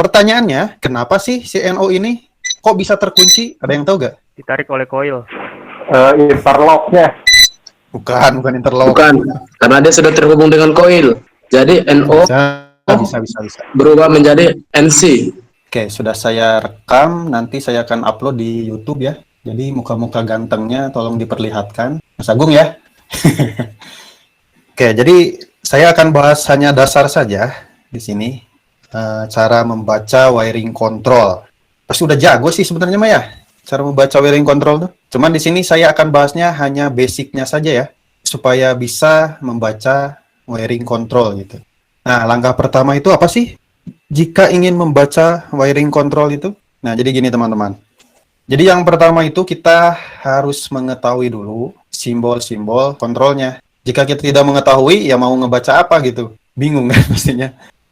pertanyaannya, kenapa sih si NO ini kok bisa terkunci? Ada yang tahu nggak? Ditarik oleh koil. Interlocknya. Bukan interlock. Bukan, karena dia sudah terhubung dengan koil. Jadi NO Bisa. berubah menjadi NC. Oke, sudah saya rekam. Nanti saya akan upload di YouTube ya. Jadi muka-muka gantengnya tolong diperlihatkan. Mas Agung ya. Oke, jadi saya akan bahas hanya dasar saja di sini. Cara membaca wiring control. Pasti udah jago sih sebenarnya Maya. Cara membaca wiring control tuh. Cuman di sini saya akan bahasnya hanya basicnya saja ya, supaya bisa membaca wiring control gitu. Nah, langkah pertama itu apa sih? Jika ingin membaca wiring control itu, nah jadi gini teman-teman. Jadi yang pertama itu kita harus mengetahui dulu simbol-simbol kontrolnya. Jika kita tidak mengetahui, ya mau ngebaca apa gitu, bingung kan pastinya.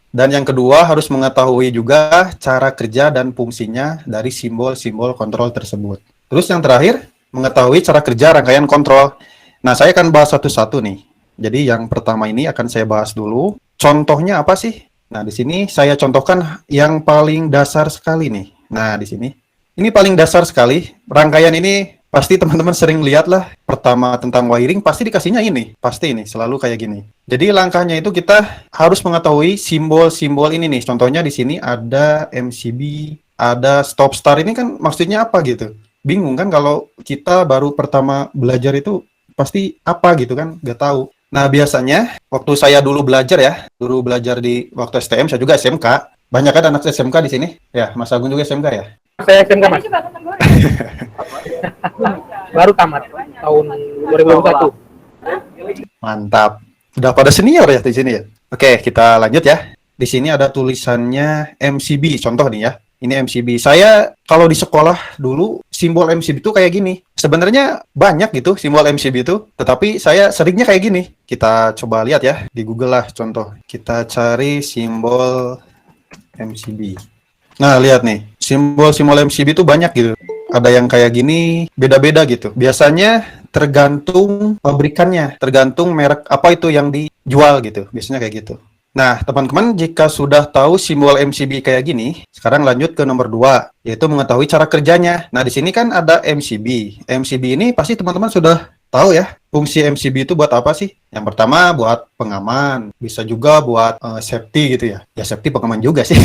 Dan yang kedua harus mengetahui juga cara kerja dan fungsinya dari simbol-simbol kontrol tersebut. Terus yang terakhir, mengetahui cara kerja rangkaian kontrol. Nah, saya akan bahas satu-satu nih. Jadi yang pertama ini akan saya bahas dulu. Contohnya apa sih? Nah, di sini saya contohkan yang paling dasar sekali nih. Nah, di sini. Ini paling dasar sekali. Rangkaian ini pasti teman-teman sering lihat lah. Pertama tentang wiring pasti dikasihnya ini. Pasti ini, selalu kayak gini. Jadi langkahnya itu kita harus mengetahui simbol-simbol ini nih. Contohnya di sini ada MCB, ada stop start. Ini kan maksudnya apa gitu. Bingung kan kalau kita baru pertama belajar itu pasti apa gitu kan, nggak tahu. Nah, biasanya waktu saya dulu belajar ya, di waktu STM, saya juga SMK. Banyak kan anak SMK di sini? Ya, Mas Agung juga SMK ya? Saya SMK Mas. Baru tamat tahun 2021. Mantap. Udah pada senior ya di sini ya? Oke, kita lanjut ya. Di sini ada tulisannya MCB, contoh nih ya. Ini MCB. Saya kalau di sekolah dulu simbol MCB itu kayak gini. Sebenarnya banyak gitu simbol MCB itu, tetapi saya seringnya kayak gini. Kita coba lihat ya di Google lah contoh. Kita cari simbol MCB. Nah, lihat nih. Simbol-simbol MCB itu banyak gitu. Ada yang kayak gini, beda-beda gitu. Biasanya tergantung pabrikannya, tergantung merek apa itu yang dijual gitu. Biasanya kayak gitu. Nah, teman-teman, jika sudah tahu simbol MCB kayak gini, sekarang lanjut ke nomor 2, yaitu mengetahui cara kerjanya. Nah, di sini kan ada MCB. MCB ini pasti teman-teman sudah tahu ya, fungsi MCB itu buat apa sih? Yang pertama, buat pengaman. Bisa juga buat safety gitu ya. Ya, safety pengaman juga sih.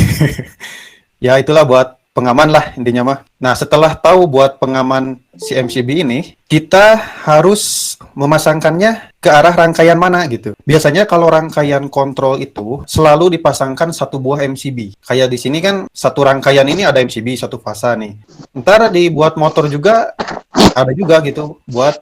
Ya, itulah buat pengaman lah intinya mah. Nah, setelah tahu buat pengaman si MCB ini, kita harus memasangkannya ke arah rangkaian mana gitu. Biasanya kalau rangkaian kontrol itu selalu dipasangkan satu buah MCB. Kayak di sini kan satu rangkaian ini ada MCB satu fasa nih. Ntar dibuat motor juga ada juga gitu buat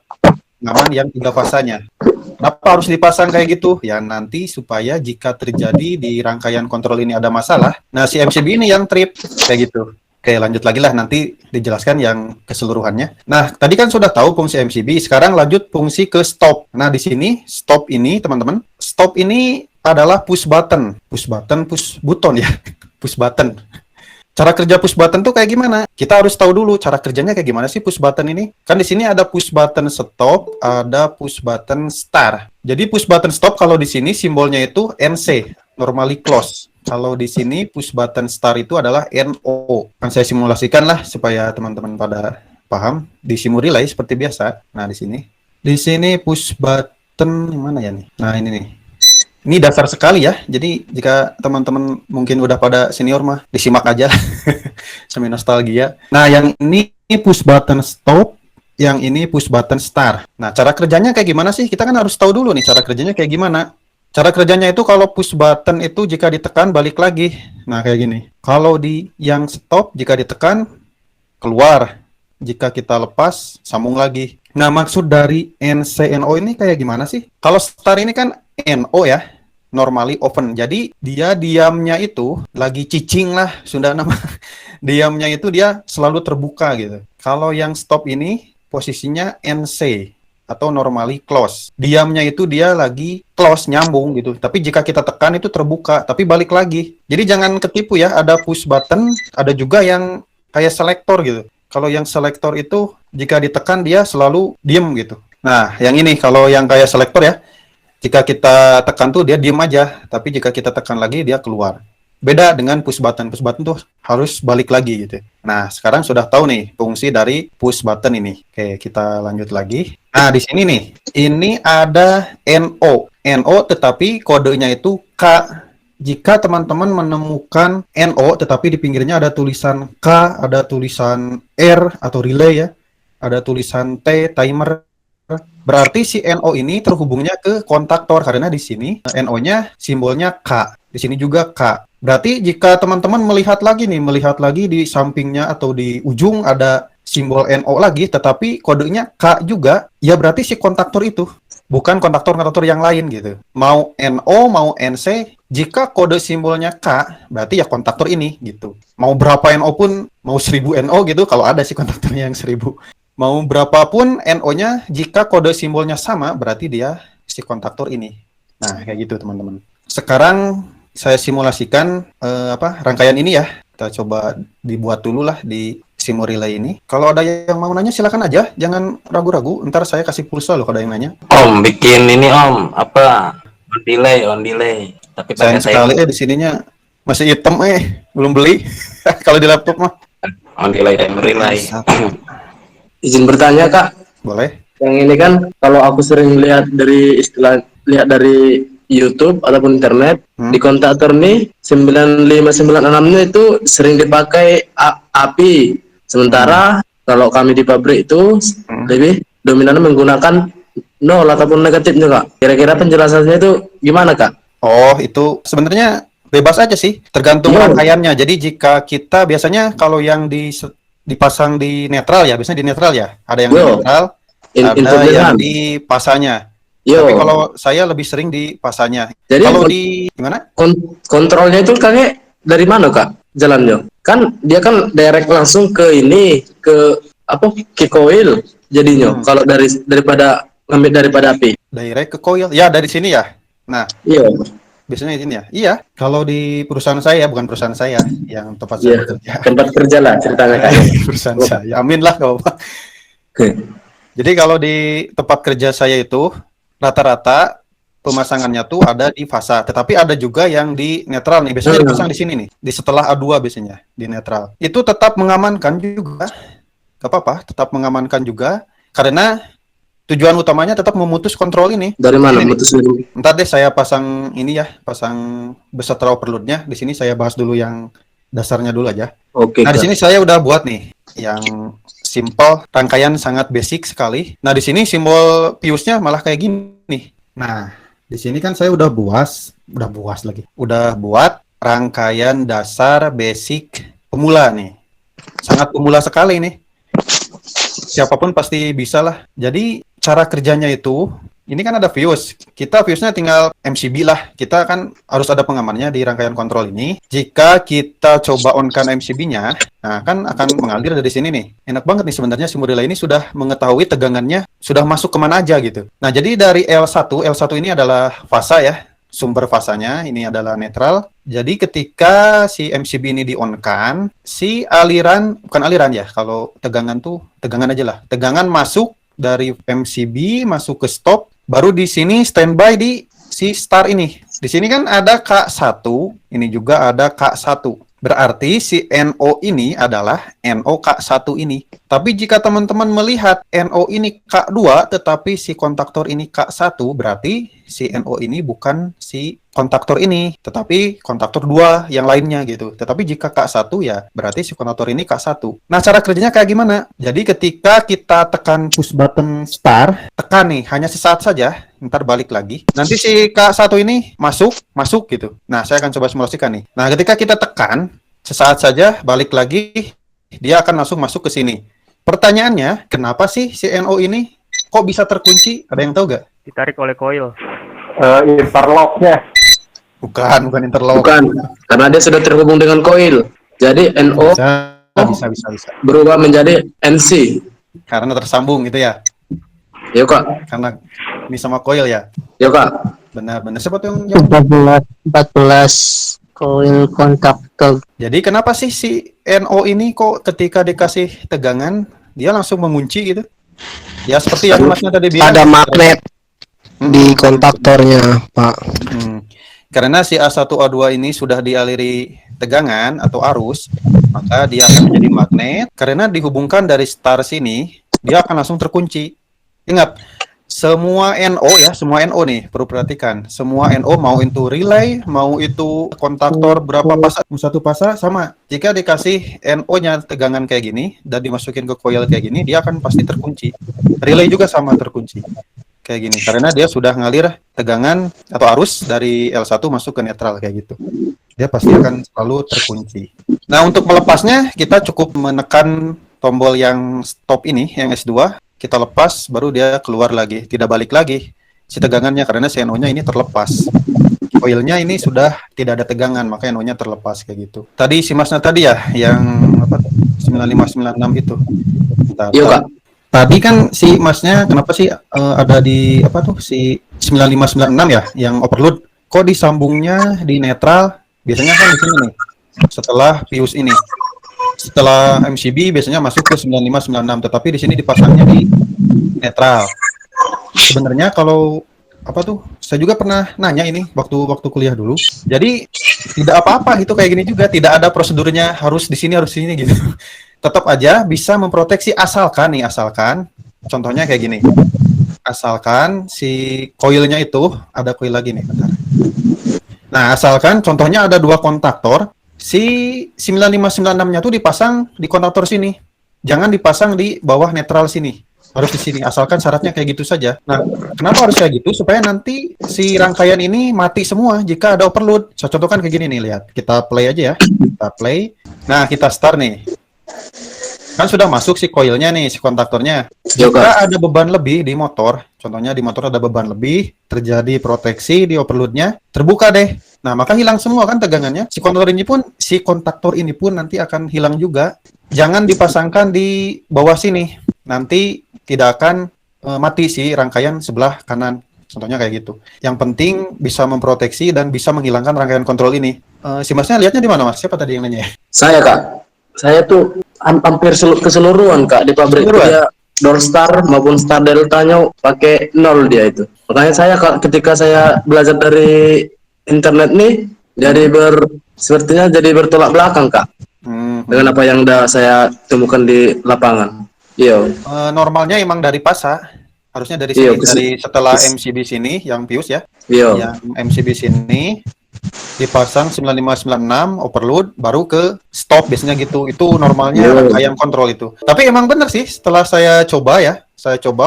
pengaman yang 3 fasanya. Kenapa harus dipasang kayak gitu? Ya nanti supaya jika terjadi di rangkaian kontrol ini ada masalah, nah si MCB ini yang trip kayak gitu. Oke, lanjut lagi lah, nanti dijelaskan yang keseluruhannya. Nah, tadi kan sudah tahu fungsi MCB, sekarang lanjut fungsi ke stop. Nah, di sini, stop ini, teman-teman, stop ini adalah push button. Push button ya, push button. Cara kerja push button tuh kayak gimana? Kita harus tahu dulu cara kerjanya kayak gimana sih push button ini. Kan di sini ada push button stop, ada push button start. Jadi push button stop kalau di sini simbolnya itu NC, normally close. Kalau di sini push button start itu adalah NO. Kan saya simulasikan lah supaya teman-teman pada paham. Di Simulilay seperti biasa. Nah, di sini push button mana ya nih? Nah, ini nih. Ini dasar sekali ya. Jadi jika teman-teman mungkin udah pada senior mah disimak aja sambil nostalgia. Nah, yang ini push button stop, yang ini push button start. Nah, cara kerjanya kayak gimana sih? Kita kan harus tahu dulu nih cara kerjanya kayak gimana. Cara kerjanya itu kalau push button itu jika ditekan balik lagi. Nah, kayak gini. Kalau di yang stop jika ditekan keluar. Jika kita lepas sambung lagi. Nah, maksud dari NCNO ini kayak gimana sih? Kalau start ini kan NO ya, normally open. Jadi dia diamnya itu lagi cicing lah Sunda nama. Diamnya itu dia selalu terbuka gitu. Kalau yang stop ini posisinya NC atau normally close. Diamnya itu dia lagi close, nyambung gitu. Tapi jika kita tekan itu terbuka, tapi balik lagi. Jadi jangan ketipu ya, ada push button, ada juga yang kayak selektor gitu. Kalau yang selektor itu jika ditekan dia selalu diem gitu. Nah, yang ini kalau yang kayak selektor ya, jika kita tekan tuh dia diem aja, tapi jika kita tekan lagi dia keluar. Beda dengan push button. Push button tuh harus balik lagi gitu. Nah, sekarang sudah tahu nih fungsi dari push button ini. Oke, kita lanjut lagi. Nah, di sini nih, ini ada NO. NO tetapi kodenya itu K. Jika teman-teman menemukan NO tetapi di pinggirnya ada tulisan K, ada tulisan R atau relay ya, ada tulisan T, timer, berarti si NO ini terhubungnya ke kontaktor karena di sini NO-nya simbolnya K. Di sini juga K. Berarti jika teman-teman melihat lagi di sampingnya atau di ujung ada simbol NO lagi, tetapi kodenya K juga, ya berarti si kontaktor itu, bukan kontaktor-kontaktor yang lain gitu. Mau NO, mau NC, jika kode simbolnya K, berarti ya kontaktor ini gitu. Mau berapa NO pun, mau 1000 NO gitu, kalau ada sih kontaktornya yang 1000. Mau berapapun NO-nya, jika kode simbolnya sama, berarti dia si kontaktor ini. Nah, kayak gitu teman-teman. Sekarang saya simulasikan rangkaian ini ya. Kita coba dibuat dulu lah di Simo Relay ini. Kalau ada yang mau nanya silakan aja, jangan ragu-ragu. Ntar saya kasih pulsa loh kalau ada yang nanya. Om bikin ini Om, apa? On delay. Tapi Sayang pakai sekali di sininya masih hitam belum beli. Kalau di laptop mah. on delay timer relay. Izin bertanya Kak. Boleh. Yang ini kan kalau aku sering lihat dari YouTube ataupun internet di kontaktor nih 9596-nya itu sering dipakai api. Sementara kalau kami di pabrik itu lebih dominan menggunakan nol ataupun negatifnya Kak. Kira-kira penjelasannya itu gimana Kak? Oh, itu sebenarnya bebas aja sih, tergantung rangkaiannya. Jadi jika kita biasanya kalau yang dipasang di netral ya, biasanya di netral ya. Ada yang di netral, ada yang di pasanya. Tapi kalau saya lebih sering di pasanya. Jadi kalau di gimana? Kontrolnya itu kakek dari mana Kak? Jalannya? Kan dia kan direct langsung ke ini ke coil jadinya. Kalau daripada ngambil daripada api. Direct ke coil. Ya, dari sini ya. Nah, iya. Biasanya di sini ya. Iya, kalau di perusahaan saya, bukan perusahaan saya yang tempat saya bekerja. Tempat kerja lah ceritanya Kak. Perusahaan saya. Amin lah kalau Pak. Jadi kalau di tempat kerja saya itu rata-rata pemasangannya tuh ada di fasa, tetapi ada juga yang di netral nih. Biasanya dipasang di sini nih, di setelah A2 biasanya di netral. Itu tetap mengamankan juga, gak apa-apa, tetap mengamankan juga, karena tujuan utamanya tetap memutus kontrol ini. Dari mana memutus ini? Ntar deh saya pasang ini ya, pasang beserta overload-nya. Di sini saya bahas dulu yang dasarnya dulu aja. Oke. Nah di sini saya udah buat nih yang simple, rangkaian sangat basic sekali. Nah di sini simbol fuse-nya malah kayak gini. Nah di sini kan saya udah buat rangkaian dasar basic pemula nih. Sangat pemula sekali nih. Siapapun pasti bisa lah. Jadi cara kerjanya itu, ini kan ada fuse. Kita fuse-nya tinggal MCB lah. Kita kan harus ada pengamannya di rangkaian kontrol ini. Jika kita coba on-kan MCB-nya, nah kan akan mengalir dari sini nih. Enak banget nih sebenarnya si Relay ini sudah mengetahui tegangannya sudah masuk kemana aja gitu. Nah jadi dari L1 ini adalah fasa ya. Sumber fasanya ini adalah netral. Jadi ketika si MCB ini di-on-kan, si aliran, bukan aliran ya, kalau tegangan tuh, tegangan aja lah. Tegangan masuk dari MCB, masuk ke stop, baru di sini standby di si start ini. Di sini kan ada K1, ini juga ada K1. Berarti si NO ini adalah NO K1 ini. Tapi jika teman-teman melihat NO ini K2, tetapi si kontaktor ini K1, berarti si NO ini bukan si kontaktor ini, tetapi kontaktor 2 yang lainnya gitu. Tetapi jika K1 ya berarti si kontaktor ini K1. Nah, cara kerjanya kayak gimana? Jadi ketika kita tekan push button start, tekan nih, hanya sesaat saja, ntar balik lagi. Nanti si K1 ini masuk gitu. Nah, saya akan coba simulasikan nih. Nah, ketika kita tekan, sesaat saja balik lagi, dia akan langsung masuk ke sini. Pertanyaannya, kenapa sih si NO ini kok bisa terkunci? Ada yang tahu nggak? Ditarik oleh coil. Interlocknya. Bukan interlock. Bukan, karena dia sudah terhubung dengan coil. Jadi NO Bisa. berubah menjadi NC. Karena tersambung gitu ya. Yuk Kak. Karena ini sama coil ya. Yuk Kak. Benar. Siapa tuh yang 14 coil kontaktor. Jadi kenapa sih si NO ini kok ketika dikasih tegangan dia langsung mengunci gitu? Ya seperti yang Masnya tadi bilang. Ada magnet di kontaktornya, Pak. Karena si A1 A2 ini sudah dialiri tegangan atau arus, maka dia akan menjadi magnet. Karena dihubungkan dari star sini, dia akan langsung terkunci. Ingat, semua NO ya, semua NO nih, perlu perhatikan. Semua NO mau itu relay, mau itu kontaktor berapa pasang, satu pasang sama. Jika dikasih NO-nya tegangan kayak gini dan dimasukin ke coil kayak gini, dia akan pasti terkunci. Relay juga sama terkunci. Kayak gini, karena dia sudah ngalir tegangan atau arus dari L1 masuk ke netral kayak gitu. Dia pasti akan selalu terkunci. Nah, untuk melepasnya kita cukup menekan tombol yang stop ini, yang S2, kita lepas baru dia keluar lagi, tidak balik lagi si tegangannya karena si NO-nya ini terlepas. Coilnya ini sudah tidak ada tegangan, maka NO-nya terlepas kayak gitu. Tadi si Masnya tadi ya yang apa 9596 itu. Iya, Kak. Tadi kan si Masnya kenapa sih ada di apa tuh si 9596 ya yang overload, kok disambungnya di netral? Biasanya kan di sini nih. Setelah fuse ini. Setelah MCB biasanya masuk ke 9596, tetapi di sini dipasangnya di netral. Sebenarnya kalau apa tuh? Saya juga pernah nanya ini waktu kuliah dulu. Jadi tidak apa-apa itu kayak gini juga, tidak ada prosedurnya harus di sini gitu. Tetap aja bisa memproteksi asalkan contohnya kayak gini. Asalkan si coilnya itu ada coil lagi nih, bentar. Nah, asalkan contohnya ada dua kontaktor, si 9596-nya tuh dipasang di kontaktor sini. Jangan dipasang di bawah netral sini. Harus di sini, asalkan syaratnya kayak gitu saja. Nah, kenapa harus kayak gitu? Supaya nanti si rangkaian ini mati semua jika ada overload. Saya contohkan kayak gini nih, lihat. Kita play aja ya. Kita play. Nah, kita start nih. Kan sudah masuk si coilnya nih, si kontaktornya. Jika ada beban lebih di motor, contohnya di motor ada beban lebih, terjadi proteksi di overloadnya, terbuka deh. Nah, maka hilang semua kan tegangannya. Si kontaktor ini pun nanti akan hilang juga. Jangan dipasangkan di bawah sini. Nanti tidak akan mati si rangkaian sebelah kanan. Contohnya kayak gitu. Yang penting bisa memproteksi dan bisa menghilangkan rangkaian kontrol ini. Si Masnya lihatnya di mana, Mas? Siapa tadi yang nanya? Saya, Kak. Saya tuh hampir keseluruhan, Kak, di pabrik dia door star maupun star deltanya pakai 0 dia itu. Makanya saya, Kak, ketika saya belajar dari internet nih sepertinya jadi bertolak belakang, Kak. Dengan apa yang udah saya temukan di lapangan. Iya. Normalnya emang dari PASA. Harusnya dari sini, dari setelah MCB sini yang fuse ya. Iya. Yang MCB sini dipasang 9596 overload baru ke stop biasanya gitu. Itu normalnya rangkaian kontrol itu. Tapi emang benar sih setelah saya coba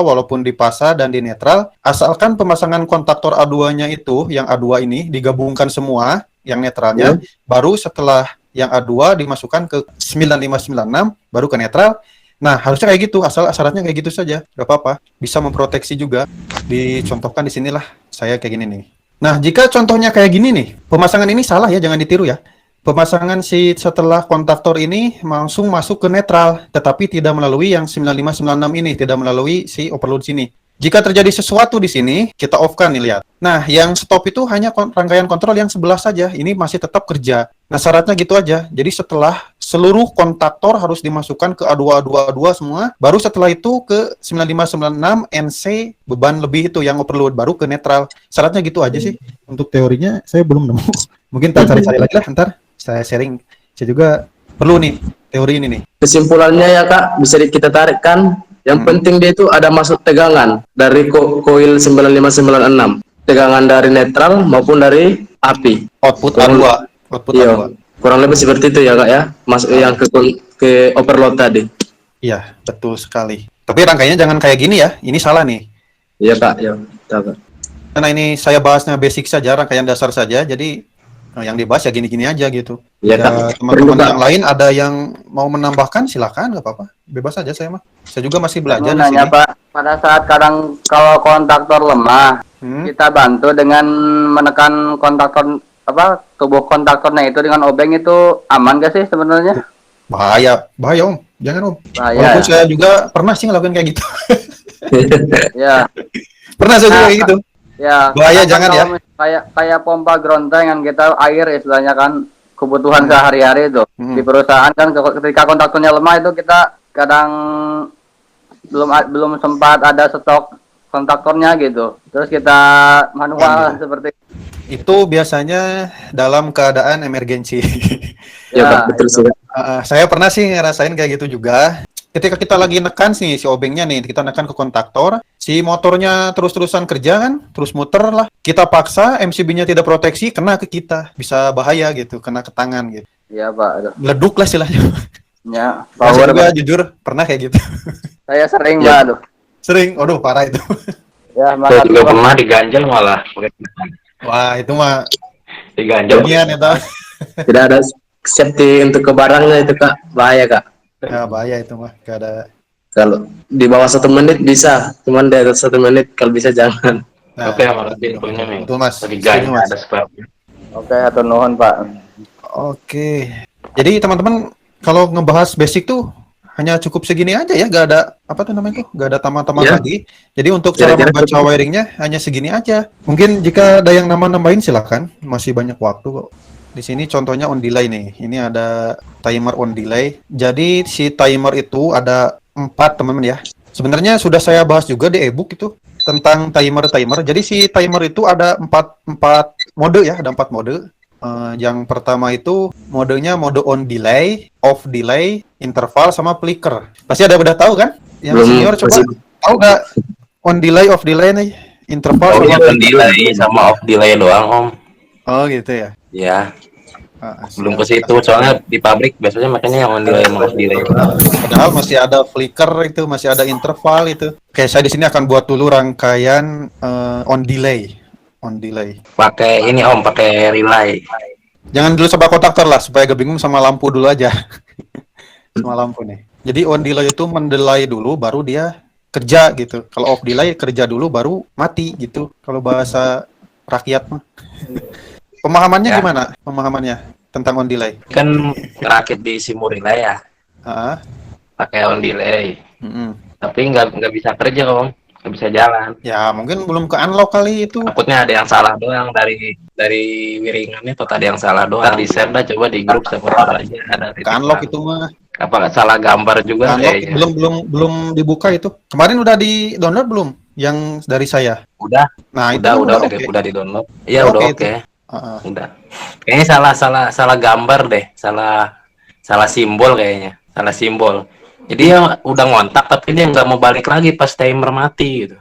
walaupun di PASA dan di netral, asalkan pemasangan kontaktor A2-nya itu yang A2 ini digabungkan semua yang netralnya, baru setelah yang A2 dimasukkan ke 9596 baru ke netral. Nah, harusnya kayak gitu, asal syaratnya kayak gitu saja. Gak apa-apa, bisa memproteksi juga. Dicontohkan di sinilah saya kayak gini nih. Nah, jika contohnya kayak gini nih, pemasangan ini salah ya, jangan ditiru ya. Pemasangan setelah kontaktor ini langsung masuk ke netral, tetapi tidak melalui yang 9596 ini, tidak melalui si overload sini. Jika terjadi sesuatu di sini, kita off-kan nih, lihat. Nah, yang stop itu hanya rangkaian kontrol yang sebelah saja, ini masih tetap kerja. Nah, syaratnya gitu aja. Jadi setelah seluruh kontaktor harus dimasukkan ke A2, A2, A2 semua, baru setelah itu ke 9596 NC beban lebih itu yang overload, baru ke netral. Syaratnya gitu aja sih. Untuk teorinya saya belum nemu. Mungkin kita cari-cari lagi lah, ntar saya sharing. Saya juga perlu nih teori ini nih. Kesimpulannya ya, Kak, bisa kita tarikkan. Yang penting dia itu ada masuk tegangan dari coil 9596. Tegangan dari netral maupun dari api. Output A2. A2. Kurang lebih seperti itu ya, Kak ya. Masuk yang ke overload tadi. Iya, betul sekali. Tapi rangkaiannya jangan kayak gini ya. Ini salah nih. Iya, Kak. Ya, Kak. Karena ini saya bahasnya basic saja, rangkaian dasar saja. Jadi yang dibahas ya gini-gini aja gitu. Iya, Kak. Teman-teman yang lain ada yang mau menambahkan silakan, nggak apa-apa. Bebas saja saya mah. Saya juga masih belajar di sini. Nanya, Pak, pada saat kadang kalau kontaktor lemah, kita bantu dengan menekan kontaktor tubuh kontaktornya itu dengan obeng, itu aman gak sih sebenarnya? Bahaya Om. Jangan Om. Bahaya. Walaupun saya juga pernah sih ngelakuin kayak gitu. Ya. Pernah saya juga kayak gitu. Ya. Bahaya jangan ya. Kayak pompa gronteng yang kita air istilahnya kan kebutuhan sehari-hari itu. Di perusahaan kan ketika kontaktornya lemah itu kita kadang belum sempat ada stok kontaktornya gitu. Terus kita manual seperti Itu biasanya dalam keadaan emergensi. Ya, Pak, betul sih. Pak. Saya pernah sih ngerasain kayak gitu juga. Ketika kita lagi nekan sih si obengnya nih, kita nekan ke kontaktor, si motornya terus-terusan kerja kan, terus muter lah. Kita paksa, MCB-nya tidak proteksi, kena ke kita. Bisa bahaya gitu, kena ke tangan gitu. Iya Pak. Aduh. Leduk lah istilahnya. Ya, Saya power juga Pak. jujur pernah kayak gitu. Saya sering Ya. Pak. Aduh. Sering, aduh parah itu. Ya, Saya makasih juga Pak. pernah diganjel malah. Wah, itu mah Diganjel. ginian itu. Tidak ada safety untuk ke barangnya itu, Kak. Bahaya, Kak. Ya, bahaya itu mah. Gak ada. Kalau di bawah 1 menit bisa, cuman di atas 1 menit kalau bisa jangan. Nah, Oke, makasih infonya nih. itu mas. Diganjel Setuju, Mas. ada sebabnya. Oke, hatur nuhun Pak. Oke. Jadi teman-teman kalau ngebahas basic tuh hanya cukup segini aja ya, gak ada apa tuh namanya tuh, gak ada tambahan-tambahan Ya. lagi. Jadi untuk cara Kira-kira membaca cukup. wiringnya hanya segini aja. Mungkin jika ada yang nambahin silakan, masih banyak waktu kok. Di sini contohnya on delay nih. Ini ada timer on delay. Jadi si timer itu ada 4 teman-teman ya. Sebenarnya sudah saya bahas juga di ebook itu tentang timer. Jadi si timer itu ada 4 mode ya, ada 4 mode. Yang pertama itu modenya mode on delay, off delay, interval, sama flicker. Pasti ada udah tahu kan? Yang Belum, senior coba masih- tahu nggak on delay, off delay nih, interval Oh sama iya, on flicker? delay sama off delay doang, Om. Oh gitu ya. Ya, belum ke siap. situ. Soalnya di pabrik biasanya makanya yang on delay sama off delay. Padahal masih ada flicker itu, masih ada interval itu. Oke, saya di sini akan buat dulu rangkaian on delay. On delay. Pakai ini Om, pakai relay. Jangan dulu sama kontaktor lah, supaya gak bingung sama lampu dulu aja. Sama lampu nih. Jadi on delay itu mendelay dulu, baru dia kerja gitu. Kalau off delay kerja dulu, baru mati gitu. Kalau bahasa rakyat mah. Pemahamannya Ya. gimana? Pemahamannya tentang on delay? Kan rakit di simu relay ya, Ah, pakai on delay. mm-mm. Tapi nggak bisa kerja Om, nggak bisa jalan. Ya mungkin belum ke unlock kali itu. Takutnya ada yang salah doang dari wiringannya, atau tadi yang salah doang. Di share dah, coba di grup siapa tahu aja ada Ke unlock itu mah. apa nggak salah gambar juga Unlock kayaknya. belum dibuka itu. Kemarin udah di download belum? Yang dari saya. Udah Nah itu udah oke. udah di download. Iya Udah udah oke oke. Ah, Udah. Kayaknya salah gambar deh, salah simbol kayaknya, salah simbol. Jadi dia udah ngontak tapi dia nggak mau balik lagi pas timer mati gitu.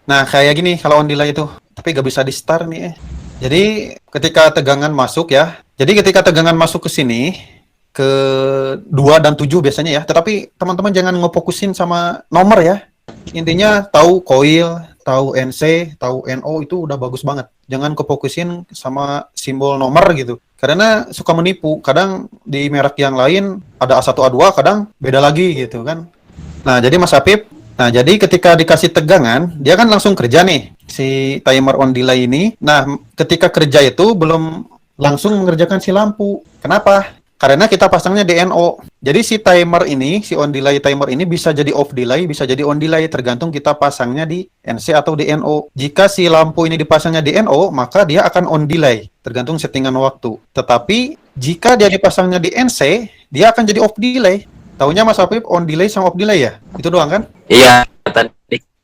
Nah kayak gini kalau on delay itu, tapi gak bisa di start nih. Jadi ketika tegangan masuk ya, jadi ketika tegangan masuk ke sini ke 2 dan 7 biasanya ya. Tetapi teman-teman jangan ngefokusin sama nomor ya. Intinya tahu coil, tahu NC, tahu NO itu udah bagus banget. Jangan kefokusin sama simbol nomor gitu. Karena suka menipu. Kadang di merek yang lain ada A1, A2, kadang beda lagi gitu kan. Nah, jadi Mas Apip, nah jadi ketika dikasih tegangan, dia kan langsung kerja nih si timer on delay ini. Nah, ketika kerja itu belum langsung mengerjakan si lampu. Kenapa? Karena kita pasangnya DNO. Jadi si timer ini, si on delay timer ini bisa jadi off delay, bisa jadi on delay, tergantung kita pasangnya di NC atau DNO. Jika si lampu ini dipasangnya DNO, maka dia akan on delay, tergantung settingan waktu. Tetapi jika dia dipasangnya di NC, dia akan jadi off delay. Taunya Mas Apip on delay sama off delay ya? Itu doang kan? Iya, tadi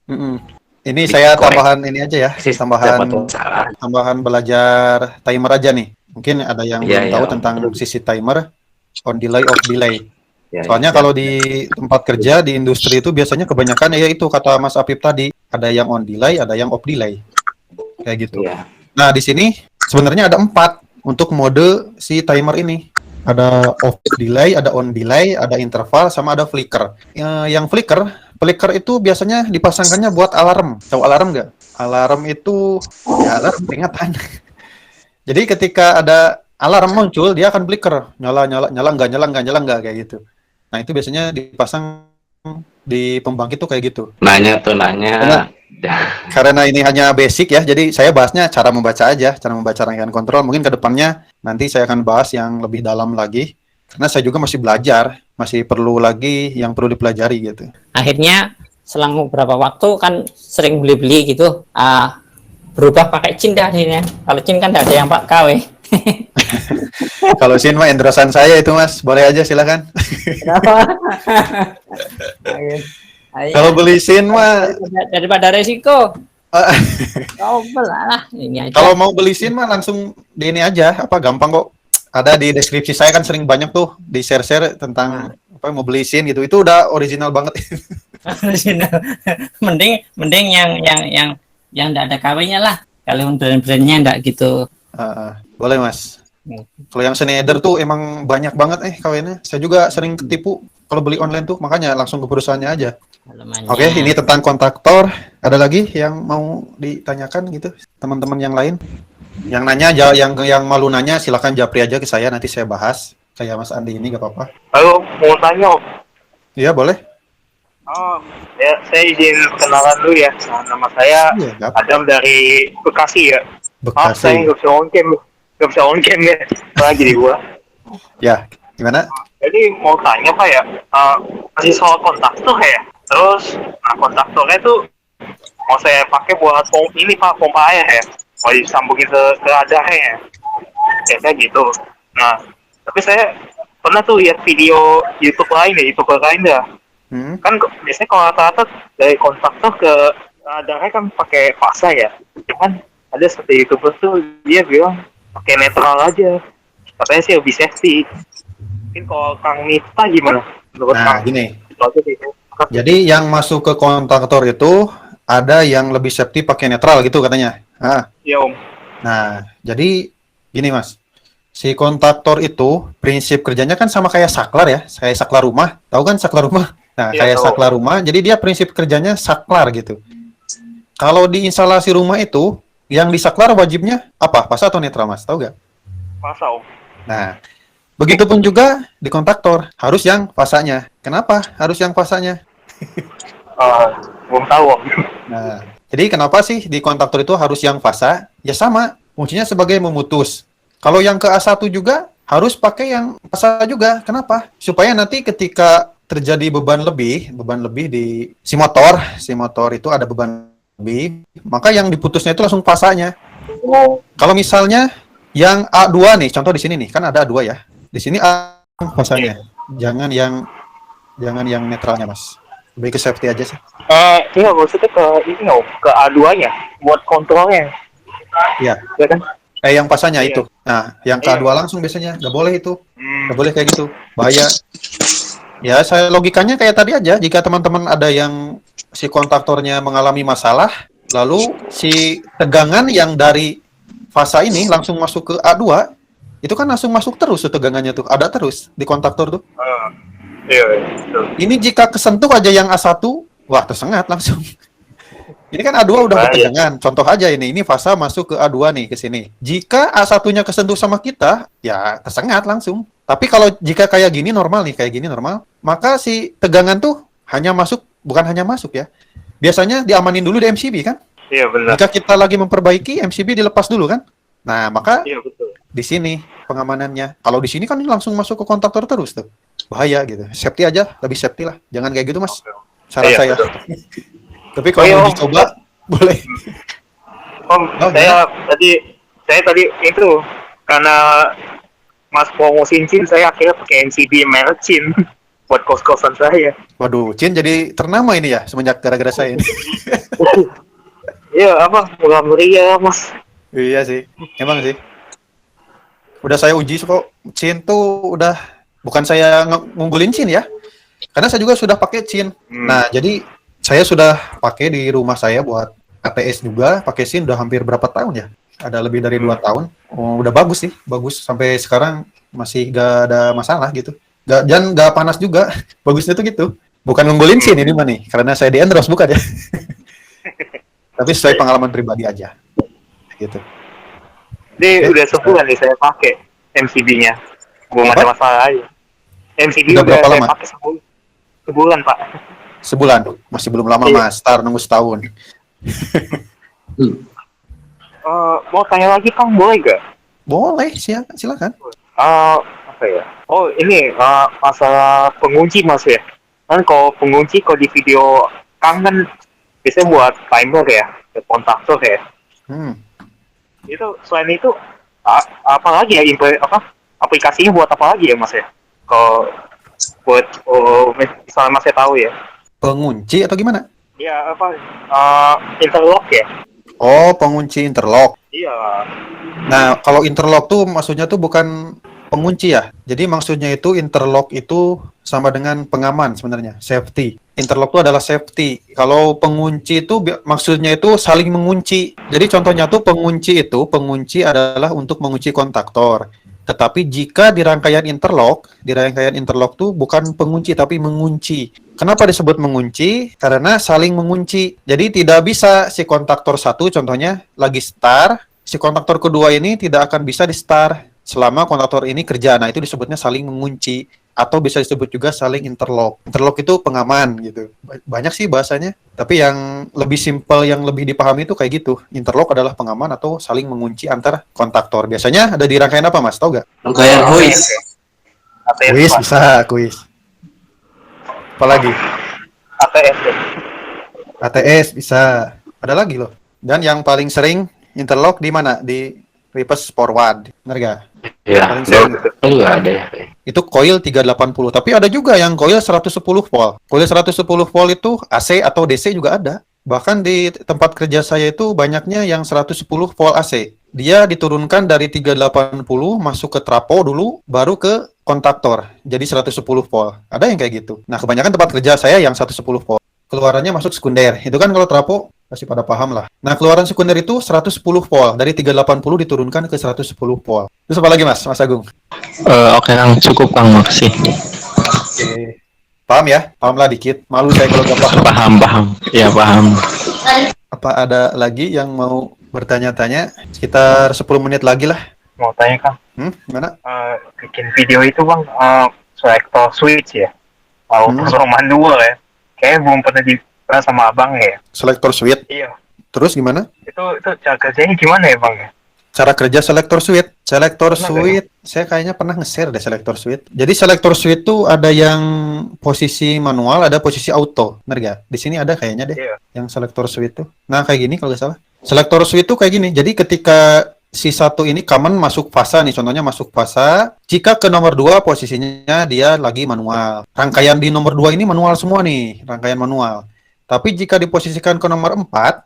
Mm-mm. Ini saya Korek. tambahan ini aja ya, siapa tambahan tuh salah. tambahan belajar timer aja nih. Mungkin ada yang Iya, belum tahu iya. tentang sisi timer, on delay, off delay. Ya, Soalnya ya. kalau di tempat kerja di industri itu biasanya kebanyakan ya itu kata Mas Apip tadi, ada yang on delay, ada yang off delay. Kayak gitu. Iya. Nah, di sini sebenarnya ada 4 untuk mode si timer ini. Ada off delay, ada on delay, ada interval, sama ada flicker. Yang flicker itu biasanya dipasangkannya buat alarm. Tahu alarm nggak? Alarm itu ya alarm peringatan. Jadi ketika ada alarm muncul, dia akan flicker, nyala nggak kayak gitu. Nah itu biasanya dipasang di pembangkit tuh kayak gitu. Nanya. Karena ini hanya basic ya, jadi saya bahasnya cara membaca aja, cara membaca rangkaian kontrol. Mungkin ke depannya nanti saya akan bahas yang lebih dalam lagi, karena saya juga masih belajar, masih perlu lagi yang perlu dipelajari gitu. Akhirnya selang beberapa waktu kan sering beli-beli gitu, berubah pakai Cin dah akhirnya. Kalau Cin kan tidak ada yang Pak KW. Kalau Sin mah endorsan saya itu Mas, boleh aja silakan. Ayo. Kalau beli Sin mah Daripada resiko. Double lah ini aja. Kalau mau beli SIM mah langsung di ini aja, apa gampang kok. Ada di deskripsi saya kan sering banyak tuh di share-share tentang apa mau beli SIM gitu. Itu udah original banget. Original. mending yang enggak ada KW-nya lah. Kalau brand-brandnya enggak gitu. Boleh Mas. Kalau yang Schneider tuh emang banyak banget KW-nya. Saya juga sering ketipu kalau beli online tuh, makanya langsung ke perusahaannya aja. Oke, ini tentang kontaktor. Ada lagi yang mau ditanyakan gitu, teman-teman yang lain? Yang nanya aja, yang malu nanya silakan japri aja ke saya, nanti saya bahas. Kayak Mas Andi ini gak apa-apa. Halo, mau tanya. Iya, boleh. Oh, ya saya izin kenalan dulu ya. Nama saya Adam dari Bekasi ya. Bekasi. Saya nggak bisa on cam ya. Lagi di gua. Ya, gimana? Jadi mau tanya Pak ya, masih soal kontaktor ya. Terus, kontaktornya tuh mau saya pakai buat pompa air ya. Mau disambungin ke radarnya ya. Kayak gitu. Nah, tapi saya pernah tuh lihat video YouTuber lain ya. Kan biasanya kalau rata-rata dari kontaktor ke radarnya kan pakai fasa ya. Cuman ada satu YouTuber tuh dia bilang pakai netral aja. Katanya sih lebih safety. Mungkin kalau Kang Nita gimana? Nah, gini. Jadi yang masuk ke kontaktor itu ada yang lebih safety pakai netral gitu katanya. Iya Om. Nah, jadi gini Mas. Si kontaktor itu prinsip kerjanya kan sama kayak saklar ya, kayak saklar rumah. Tahu kan saklar rumah? Nah, kayak saklar rumah. Jadi dia prinsip kerjanya saklar gitu. Kalau di instalasi rumah itu yang disaklar wajibnya apa? Fasa atau netral Mas? Tahu nggak? Fasa Om. Nah, begitupun juga di kontaktor, harus yang fasanya. Kenapa harus yang fasanya? Belum tahu. Nah, jadi kenapa sih di kontaktor itu harus yang fasa? Ya sama, fungsinya sebagai memutus. Kalau yang ke A1 juga harus pakai yang fasa juga. Kenapa? Supaya nanti ketika terjadi beban lebih di si motor itu ada beban lebih, maka yang diputusnya itu langsung fasanya. Kalau misalnya yang A2 nih, contoh di sini nih, kan ada A2 ya. Di sini A fasanya. Jangan yang netralnya, Mas. Lebih ke safety aja sih. Iya, maksudnya ke A2-nya buat kontrolnya. Iya. Ya kan? Yang fasanya itu. Nah, yang ke A2 langsung biasanya. Nggak boleh itu. Nggak boleh kayak gitu. Bahaya. Ya, saya logikanya kayak tadi aja. Jika teman-teman ada yang si kontaktornya mengalami masalah, lalu si tegangan yang dari fasa ini langsung masuk ke A2, itu kan langsung masuk terus tuh tegangannya tuh. Ada terus di kontaktor tuh. Iya. Ini jika kesentuh aja yang A1, wah tersengat langsung. Ini kan A2 udah bertegangan. Contoh aja ini fasa masuk ke A2 nih ke sini. Jika A1-nya kesentuh sama kita, ya tersengat langsung. Tapi kalau jika kayak gini normal, maka si tegangan tuh bukan hanya masuk ya. Biasanya diamanin dulu di MCB kan? Iya benar. Jika kita lagi memperbaiki, MCB dilepas dulu kan? Nah, maka Iya betul. di sini pengamanannya. Kalau di sini kan langsung masuk ke kontaktor terus tuh. Bahaya gitu. Safety aja, lebih safety lah. Jangan kayak gitu, Mas. Saran saya. Tapi kalau mau dicoba, boleh. Saya tadi itu karena Mas promosiin Cin, saya akhirnya pakai NCB merek Cin buat kos-kosan saya. Waduh, Cin jadi ternama ini ya semenjak gara-gara saya ini. Iya, murah meriah, Mas. Iya sih, emang sih. Udah saya uji kok, Cin tuh udah, bukan saya ngunggulin Cin ya, karena saya juga sudah pakai Cin. Nah, jadi saya sudah pakai di rumah saya buat ATS juga, pakai Cin udah hampir berapa tahun ya? Ada lebih dari 2 tahun. Udah bagus sih, bagus sampai sekarang masih gak ada masalah gitu. Dan gak panas juga, bagusnya tuh gitu. Bukan ngunggulin Cin ini mah nih, karena saya di Andros bukan ya. Tapi sesuai pengalaman pribadi aja, gitu. Ini udah sebulan nih saya pakai MCB-nya. Belum ada masalah aja. MCB udah berapa lama? Pakai sebulan, Pak. Sebulan? Masih belum lama, Mas. Ntar nunggu setahun. Mau tanya lagi, Kang, boleh gak? Boleh, silakan. Apa ya? Oh, ini masalah pengunci, Mas ya. Kan kalau pengunci, kalau di video Kang kan biasanya buat timer ya, kontaktor ya. Itu selain itu apa lagi ya aplikasinya buat apa lagi ya Mas ya? Kalau buat misalnya Mas tahu ya. Pengunci atau gimana? Iya, apa? Interlock ya? Oh, pengunci interlock. Iya. Nah, kalau interlock tuh maksudnya tuh bukan pengunci ya. Jadi maksudnya itu interlock itu sama dengan pengaman sebenarnya, safety. Interlock itu adalah safety. Kalau pengunci itu maksudnya itu saling mengunci. Jadi contohnya tuh pengunci adalah untuk mengunci kontaktor. Tetapi jika di rangkaian interlock tuh bukan pengunci tapi mengunci. Kenapa disebut mengunci? Karena saling mengunci. Jadi tidak bisa si kontaktor satu contohnya lagi start, si kontaktor kedua ini tidak akan bisa di start selama kontaktor ini kerja. Nah, itu disebutnya saling mengunci atau bisa disebut juga saling interlock. Interlock itu pengaman gitu. Banyak sih bahasanya, tapi yang lebih simpel yang lebih dipahami itu kayak gitu. Interlock adalah pengaman atau saling mengunci antar kontaktor. Biasanya ada di rangkaian apa, Mas? Tahu nggak? Rangkaian hoist. ATS, Kuis Pak. bisa, kuis. Apalagi? ATS ya. ATS bisa. Ada lagi loh. Dan yang paling sering interlock di mana? Di reverse forward. Benar nggak? Iya, Paling sering. itu ada ya. Itu coil 380. Tapi ada juga yang coil 110 volt. Coil 110 volt itu AC atau DC juga ada. Bahkan di tempat kerja saya itu banyaknya yang 110 volt AC. Dia diturunkan dari 380 masuk ke trapo dulu, baru ke kontaktor. Jadi 110 volt. Ada yang kayak gitu. Nah, kebanyakan tempat kerja saya yang 110 volt. Keluarannya masuk sekunder. Itu kan kalau trapo pasti pada paham lah. Nah, keluaran sekunder itu 110 volt. Dari 380 diturunkan ke 110 volt. Terus apa lagi, Mas Agung? Oke Kang, cukup Kang, makasih. Oke. Paham ya? Paham lah dikit. Malu saya kalau nggak paham. Paham. Ya paham. Apa ada lagi yang mau bertanya-tanya? Sekitar 10 menit lagi lah. Mau tanya Kang, Gimana? bikin video itu Bang, selector switch ya? Kalau program manual ya? Kayaknya belum pernah sama abang ya? Selector switch. Iya. Terus gimana? Itu cara kerjanya gimana ya Bang ya? Cara kerja selector switch. Selector Pernah switch, saya kayaknya pernah nge-share deh selector switch. Jadi selector switch tuh ada yang posisi manual, ada posisi auto. Bener gak? Di sini ada kayaknya deh Iya. yang selector switch tuh. Nah, kayak gini kalau nggak salah. Selector switch tuh kayak gini. Jadi ketika si satu ini common masuk fasa nih, contohnya masuk fasa. Jika ke nomor 2 posisinya dia lagi manual. Rangkaian di nomor 2 ini manual semua nih, rangkaian manual. Tapi jika diposisikan ke nomor 4,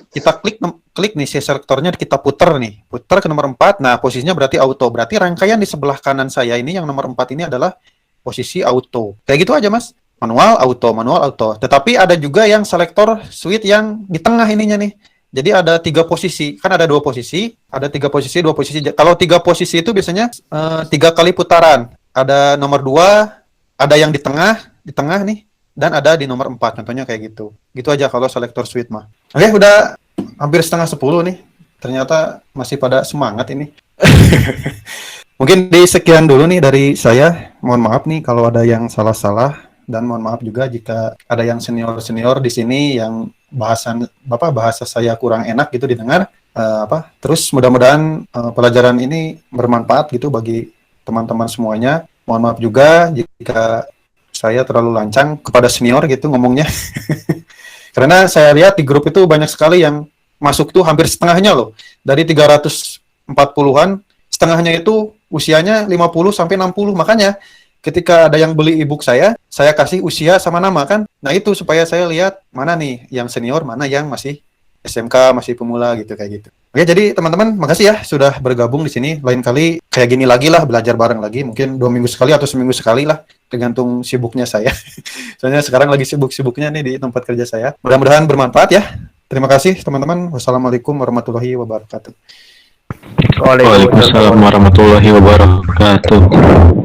kita klik nih si selektornya, kita putar ke nomor 4. Nah, posisinya berarti auto. Berarti rangkaian di sebelah kanan saya ini yang nomor 4 ini adalah posisi auto. Kayak gitu aja, Mas. Manual, auto. Tetapi ada juga yang selektor switch yang di tengah ininya nih. Jadi ada 3 posisi, kan ada 2 posisi, ada 3 posisi, 2 posisi. Kalau 3 posisi itu biasanya 3 kali putaran. Ada nomor 2, ada yang di tengah nih, dan ada di nomor 4, contohnya kayak gitu. Gitu aja kalau selector switch mah. Oke, udah hampir setengah 10 nih. Ternyata masih pada semangat ini. Mungkin di sekian dulu nih dari saya. Mohon maaf nih kalau ada yang salah-salah. Dan mohon maaf juga jika ada yang senior-senior di sini yang bahasa saya kurang enak gitu didengar. Terus mudah-mudahan pelajaran ini bermanfaat gitu bagi teman-teman semuanya. Mohon maaf juga jika saya terlalu lancang kepada senior gitu ngomongnya. Karena saya lihat di grup itu banyak sekali yang masuk tuh hampir setengahnya loh. Dari 340-an, setengahnya itu usianya 50 sampai 60. Makanya ketika ada yang beli e-book saya kasih usia sama nama kan. Nah, itu supaya saya lihat mana nih yang senior, mana yang masih SMK, masih pemula gitu kayak gitu. Oke, jadi teman-teman, makasih ya sudah bergabung di sini. Lain kali kayak gini lagi lah, belajar bareng lagi. Mungkin 2 minggu sekali atau seminggu sekali lah, tergantung sibuknya saya. Soalnya sekarang lagi sibuk-sibuknya nih di tempat kerja saya. Mudah-mudahan bermanfaat ya. Terima kasih teman-teman. Wassalamualaikum warahmatullahi wabarakatuh. Waalaikumsalam warahmatullahi wabarakatuh.